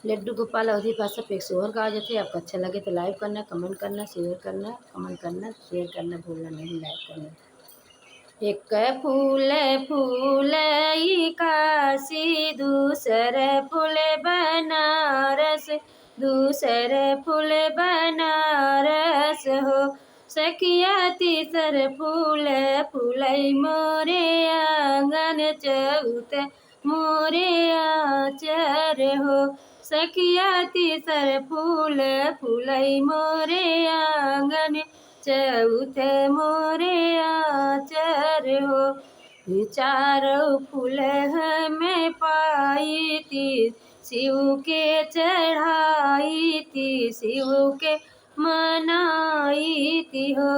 लड्डू गोपाल अवधि भाषा पे एक सोहर गाँव थे। आपको अच्छा लगे तो लाइक करना, कमेंट करना, शेयर करना, कमेंट करना, शेयर करना भूलना नहीं, लाइक करना। एक फूल फूलई काशी, दूसर फूल बनारस, दूसर फूल बनारस हो। सखिया तीसर फूल फूलई मोरे आंगन, चौथ मोरे आचर हो। सखिया तीसर फूल फूलई मोरे आंगन, चौथ मोरे आचर हो। चारों फूल हमें पाई थी, शिव के चढ़ाई थी, शिव के मनाई थी हो।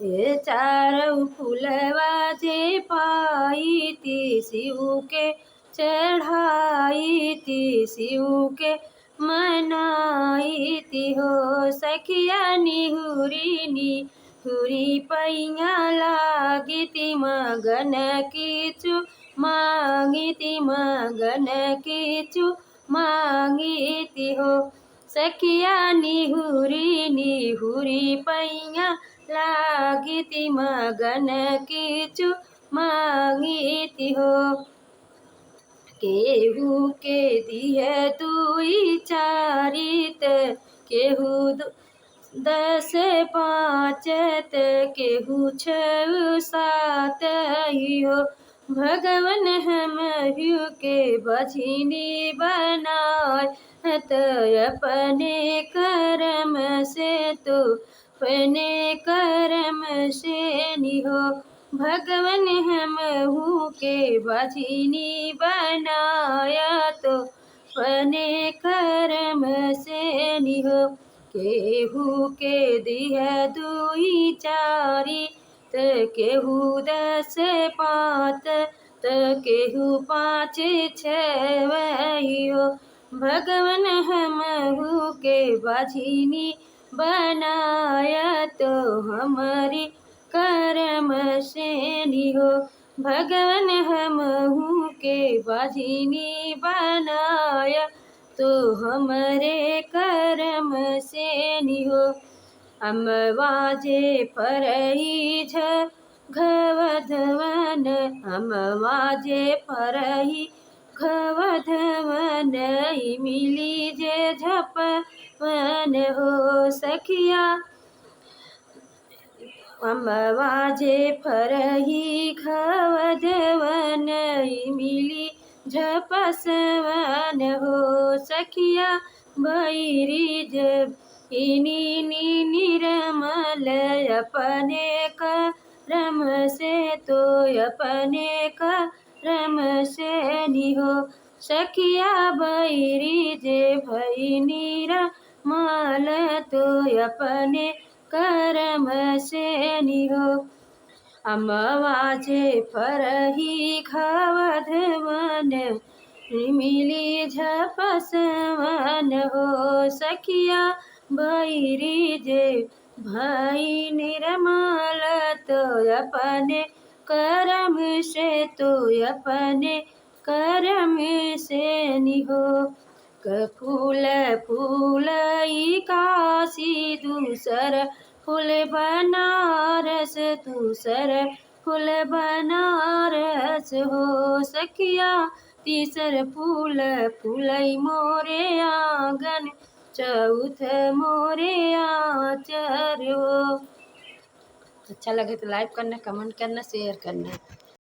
ये चारों फूलवा जे पाई थी, शिव के चढ़ाई थी, शिव के मनाई थी हो। सखिया निहुरी निहुरी पैया लागी थी, मगन कीचु मांगी थी, मगन कीचु मांगी थी हो। सखिया निहुरी निहुरी पैया लागी थी, मगन कीचु मांगी थी हो। केहू के दिह दुई चारित, केहू दस पाँचत, केहू छः सात हो। भगवन हमहू के बझिनी बनाए, तो अपने कर्म से तो अपने कर्म से निहो। भगवन हमहू के बझिनी बनाया, तो अपने कर्म से निहो। केहू के दिह दुई चारी, तो केहू दस पाँच, तो केहू पाँच छः हो। भगवन हमहू के बझिनी बनाया, तो हमारी कर्म से निहो। भगवन हमहू के बझिनी बनाया, तो हमरे कर्म से निहो। अमवाजे फरही घवधवन, अमवाजे फरही घवधवन, मिली जे झपवन हो। सखिया अमवाजे फरही घवधवन, मिली झपसवन हो। सखिया भैरी जब इनी निर्मल, अपने कर्म से तो अपने कर्म से निहो। सखिया भैरी जे भई निर्मल, तो अपने कर्म से निहो। अमवाजे फरही घवधवन, मिली झपसवन हो। सखिया भैरी जे भई निर्मल, तो अपने कर्म से तो अपने कर्म से निहो। फूल फूलई काशी, दूसर फूल बनारस, दूसर फूल बनारस हो। सखिया तीसर फूल फूलई मोरे आंगन, चौथ मोरे आचर हो। अच्छा लगे तो लाइक करना, कमेंट करना, शेयर करना।